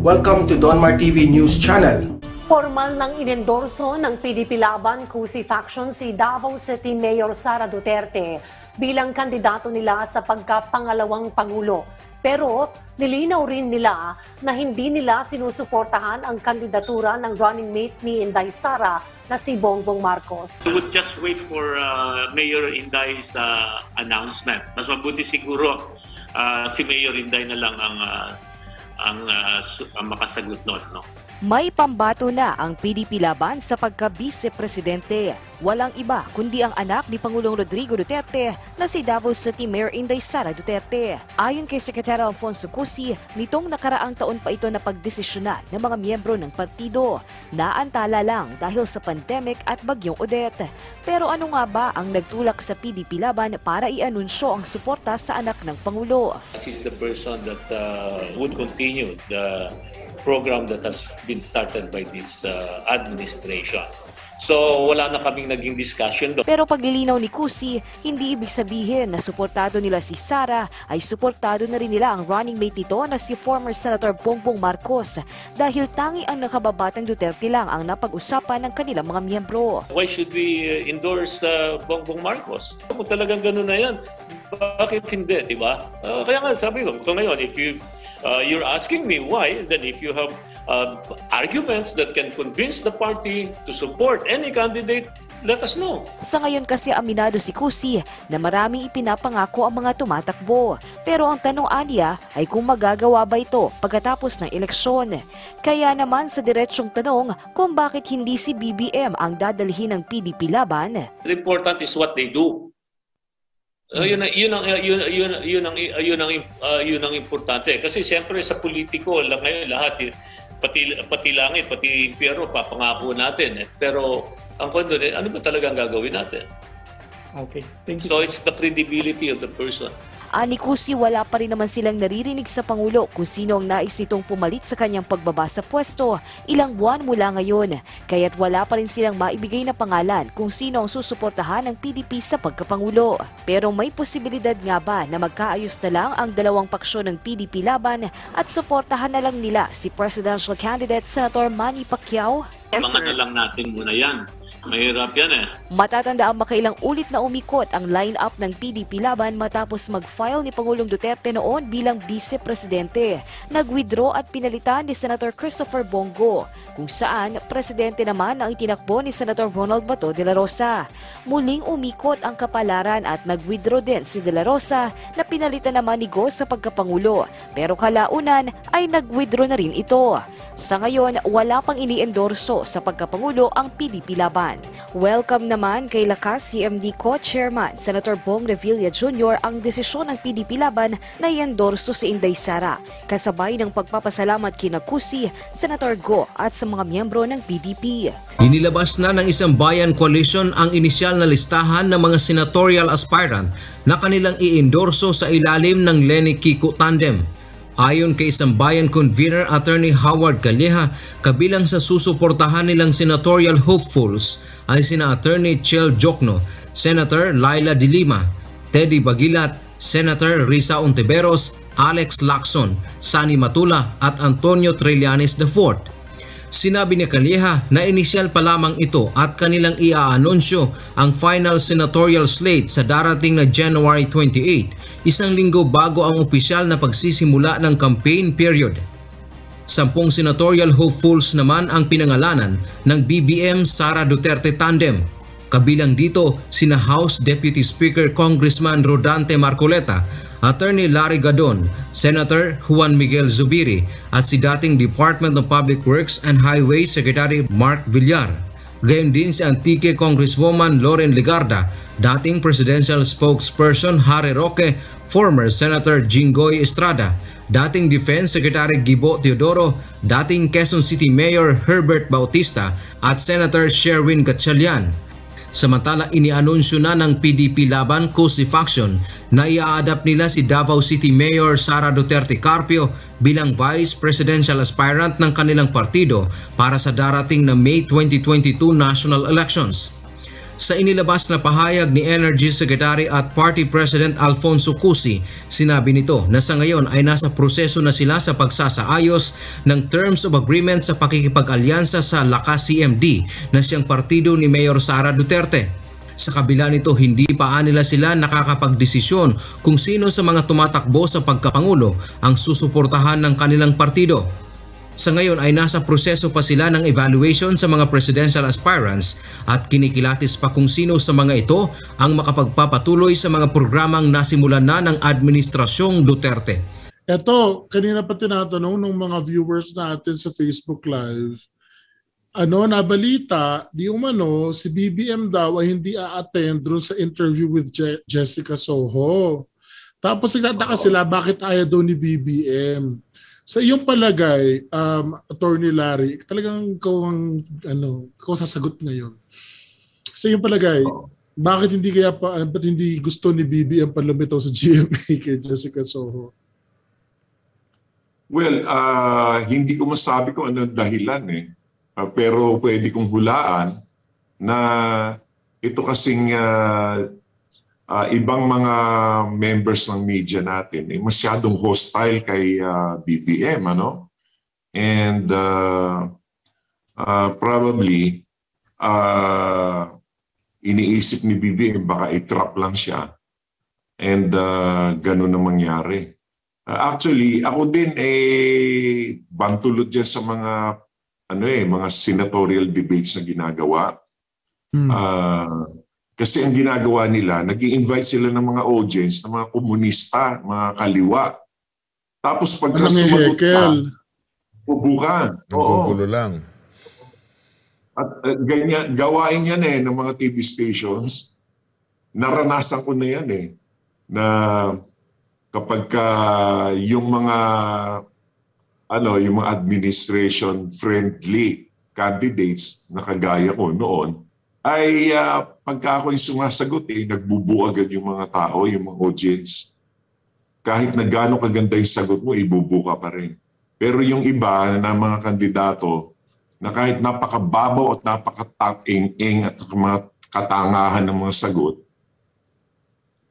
Welcome to Donmar TV News Channel. Formal nang inendorso ng PDP Laban Cusi Faction si Davao City Mayor Sara Duterte bilang kandidato nila sa pagkapangalawang Pangulo. Pero nilinaw rin nila na hindi nila sinusuportahan ang kandidatura ng running mate ni Inday Sara na si Bongbong Marcos. We would just wait for Mayor Inday's announcement. Mas mabuti siguro si Mayor Inday na lang ang makasagot nun, no? May pambato na ang PDP Laban sa pagka-vice-presidente. Walang iba kundi ang anak ni Pangulong Rodrigo Duterte na si Davao City Mayor Inday Sara Duterte. Ayon kay Secretary Alfonso Cusi, nitong nakaraang taon pa ito na pagdesisyonan ng mga miyembro ng partido. Naantala lang dahil sa pandemic at bagyong Odette. Pero ano nga ba ang nagtulak sa PDP Laban para i-anunsyo ang suporta sa anak ng Pangulo? He's the person that would continue the program that has been started by this administration. So wala na kaming naging discussion doon. Pero paglilinaw ni Cusi, hindi ibig sabihin na suportado nila si Sara ay suportado na rin nila ang running mate nito na si former Senator Bongbong Marcos dahil tangi ang nakababatang Duterte lang ang napag-usapan ng kanilang mga miyembro. Why should we endorse Bongbong Marcos? Kung talagang gano'n na yan, bakit hindi, di ba? Kaya nga sabi ko, kung ngayon, if you're asking me why, then if you have arguments that can convince the party to support any candidate, let us know. Sa ngayon kasi aminado si Cusi na maraming ipinapangako ang mga tumatakbo. Pero ang tanong aniya ay kung magagawa ba ito pagkatapos ng eleksyon. Kaya naman sa diretsong tanong kung bakit hindi si BBM ang dadalhin ng PDP Laban. The important is what they do. Yun ang importante kasi siyempre sa politiko lang ngayon lahat pati langit pati impyerno papangako natin pero ang kondo ano ba talagang gagawin natin? Okay, thank you. So it's the credibility of the person. Ani Cusi, wala pa rin naman silang naririnig sa Pangulo kung sino ang nais nitong pumalit sa kanyang pagbaba sa pwesto ilang buwan mula ngayon. Kaya't wala pa rin silang maibigay na pangalan kung sino ang susuportahan ng PDP sa pagkapangulo. Pero may posibilidad nga ba na magkaayos na lang ang dalawang paksyon ng PDP Laban at suportahan na lang nila si presidential candidate Senator Manny Pacquiao? Mga na lang natin muna yan. Mahirap yan eh. Matatanda ang makailang ulit na umikot ang line-up ng PDP Laban matapos mag-file ni Pangulong Duterte noon bilang vice-presidente. Nag-withdraw at pinalitan ni Senator Christopher Bongo, kung saan presidente naman ang itinakbo ni Senator Ronald Bato de la Rosa. Muling umikot ang kapalaran at nag-withdraw din si de la Rosa na pinalitan naman ni Go sa pagkapangulo. Pero kalaunan ay nag-withdraw na rin ito. Sa ngayon, wala pang ini-endorso sa pagkapangulo ang PDP Laban. Welcome naman kay Lakas CMD Co-Chairman Senator Bong Revilla Jr. ang desisyon ng PDP Laban na i-endorso si Inday Sara, kasabay ng pagpapasalamat kina Cusi, Senator Go at sa mga miyembro ng PDP. Inilabas na ng Isang Bayan Coalition ang inisyal na listahan ng mga senatorial aspirant na kanilang i-endorso sa ilalim ng Lenny Kiko Tandem. Ayon kay Isang Bayan Convener Attorney Howard Calleja, kabilang sa susuportahan nilang senatorial hopefuls ay sina Attorney Chel Jokno, Senator Laila De Lima, Teddy Bagilat, Senator Risa Ontiveros, Alex Lacson, Sani Matula at Antonio Trillanes IV. Sinabi ni Calleja na inisyal pa lamang ito at kanilang i-aanunsyo ang final senatorial slate sa darating na January 28, isang linggo bago ang opisyal na pagsisimula ng campaign period. 10 senatorial hopefuls naman ang pinangalanan ng BBM Sara Duterte Tandem. Kabilang dito sina House Deputy Speaker Congressman Rodante Marcoleta, Attorney Larry Gadon, Senator Juan Miguel Zubiri at si dating Department of Public Works and Highways Secretary Mark Villar. Gayon din si Antique Congresswoman Loren Legarda, dating Presidential Spokesperson Harry Roque, former Senator Jinggoy Estrada, dating Defense Secretary Gibo Teodoro, dating Quezon City Mayor Herbert Bautista at Senator Sherwin Gatchalian. Samantala, inianunsyo na ng PDP Laban Cusi Faction na i-a-adapt nila si Davao City Mayor Sara Duterte Carpio bilang Vice Presidential Aspirant ng kanilang partido para sa darating na May 2022 national elections. Sa inilabas na pahayag ni Energy Secretary at Party President Alfonso Cusi, sinabi nito na sa ngayon ay nasa proseso na sila sa pagsasaayos ng Terms of Agreement sa pakikipag-alyansa sa Lakas CMD na siyang partido ni Mayor Sara Duterte. Sa kabila nito, hindi pa nila sila nakakapagdesisyon kung sino sa mga tumatakbo sa pagkapangulo ang susuportahan ng kanilang partido. Sa ngayon ay nasa proseso pa sila ng evaluation sa mga presidential aspirants at kinikilatis pa kung sino sa mga ito ang makapagpapatuloy sa mga programang nasimulan na ng Administrasyong Duterte. Ito, kanina pa tinatanong ng mga viewers natin sa Facebook Live, nabalita, di umano, si BBM daw ay hindi a-attend doon sa interview with Jessica Soho. Tapos nagtataka sila bakit ayaw daw ni BBM. Sa iyong palagay, Attorney Larry, talagang ikaw sasagot ngayon. Sa iyong palagay, bakit hindi gusto ni BBM palumitaw sa GMA kay Jessica Soho? Well, hindi ko masabi kung ano dahilan pero pwede kong hulaan na ito kasing ibang mga members ng media natin masyadong hostile kay BBM, and probably iniisip ni BBM baka i-trap lang siya and ganun na mangyari. Actually, ako din bantulot dyan sa mga mga senatorial debates na ginagawa. Kasi ang ginagawa nila, nag-i-invite sila ng mga audience, ng mga komunista, mga kaliwa. Tapos pagka sumagot ka, pubukan. Nagkukulo lang. At ganyan, gawain yan ng mga TV stations. Naranasan ko na yan na kapag yung mga administration friendly candidates na kagaya ko noon ay pagka ako yung sumasagot nagbubuo agad yung mga tao, yung mga audience. Kahit na gaano kaganda yung sagot mo, ibubuka pa rin. Pero yung iba na mga kandidato na kahit napakababaw at napakatang-ing at mga katangahan ng mga sagot,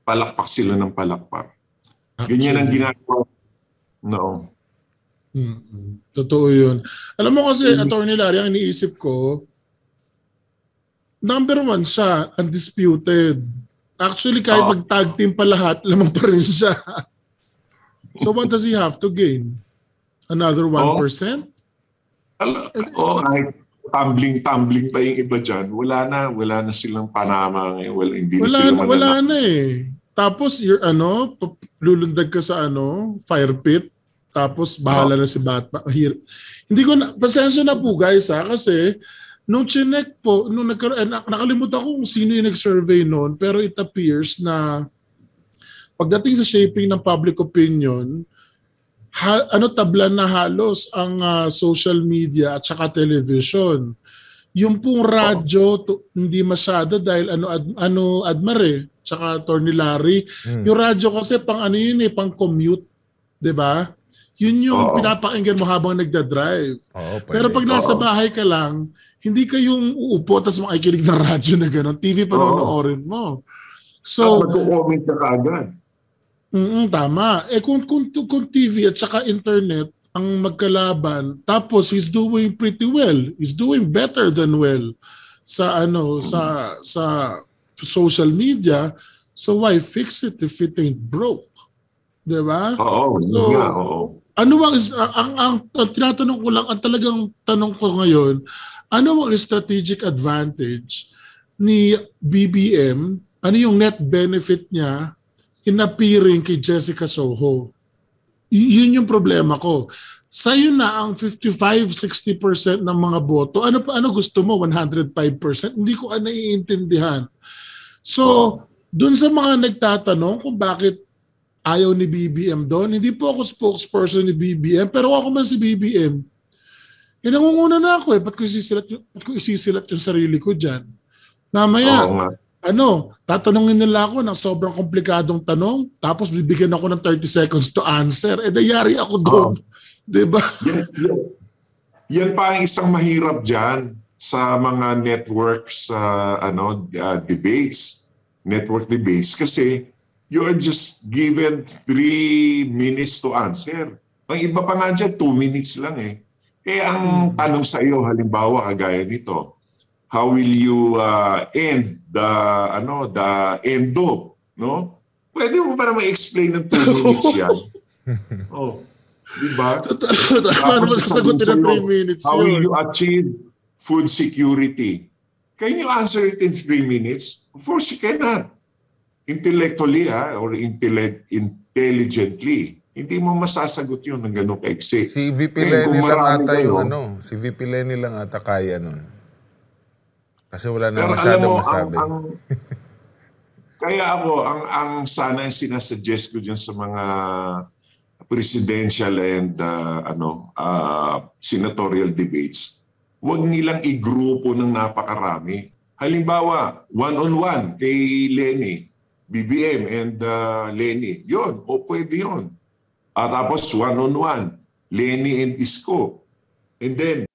palakpak sila ng palakpak. Ganyan ang ginagawa. No. Totoo yun. Alam mo kasi, Attorney Larry, ang iniisip ko, number one siya, undisputed. Actually, kahit mag-tag team pa lahat, lamang pa rin siya. So what does he have to gain? Another 1%? Kahit tumbling pa yung iba dyan, wala na silang panama. Wala na Tapos, lulundag ka sa fire pit, tapos bahala na si Batman. Hindi ko na, pasensya na po guys kasi nung chinek po, nakalimutan ko kung sino yung nag-survey noon, pero it appears na pagdating sa shaping ng public opinion, tablan na halos ang social media at saka television. Yung pong radyo, hindi masyado dahil Admare, tsaka Attorney Larry. Yung radyo kasi pang commute, 'di ba? Yun yung pinapakinggan mo habang nagda-drive. Pero pag nasa bahay ka lang, hindi kayong uupo tapos makikinig ng radyo na gano'n. TV pa noonoorin mo. So, mag-comment ka agad. Tama. Kung TV at saka internet ang magkalaban, tapos he's doing pretty well. He's doing better than well sa sa social media. So why fix it if it ain't broke? Diba? Ano ang tinatanong ko lang, ang talagang tanong ko ngayon, ano ang strategic advantage ni BBM? Ano yung net benefit niya in appearing kay Jessica Soho? Yun yung problema ko. Sa'yo na ang 55-60% ng mga boto. Ano gusto mo? 105%? Hindi ko naiintindihan. So, dun sa mga nagtatanong kung bakit ayaw ni BBM doon, hindi po ako spokesperson ni BBM, pero ako man si BBM, nangunguna na ako ba't ko isisilat yung sarili ko dyan? Mamaya, tatanungin nila ako ng sobrang komplikadong tanong, tapos bibigyan ako ng 30 seconds to answer. Dayari ako doon. Diba? Yan pa ang isang mahirap dyan sa mga networks network debates kasi you are just given 3 minutes to answer. Ang iba pa nga dyan, 2 minutes lang eh. Ang tanong sa iyo halimbawa kagaya nito, how will you end the endo, no? Pwede mo ba naman i-explain ng 2 minutes yan? Oh, di ba? Paano mo sasagutin ng 3 minutes how will yun? you achieve food security? Can you answer it in 3 minutes? Of course you cannot. Intellectually or intelligently, hindi mo masasagot yun ng ganun kaiksi. Si VP Kaya kung Lenny lang marami ata yung kayo, si VP Lenny lang ata kaya nun. Kasi wala na pero masyadong alam mo, masabi. Kaya ako, ang sana yung sinasuggest ko dyan sa mga presidential and senatorial debates, huwag nilang igrupo ng napakarami. Halimbawa, one-on-one kay Lenny, BBM and Lenny. Yun, pwede yun. Tapos one-on-one, Lenny and Isko. And then,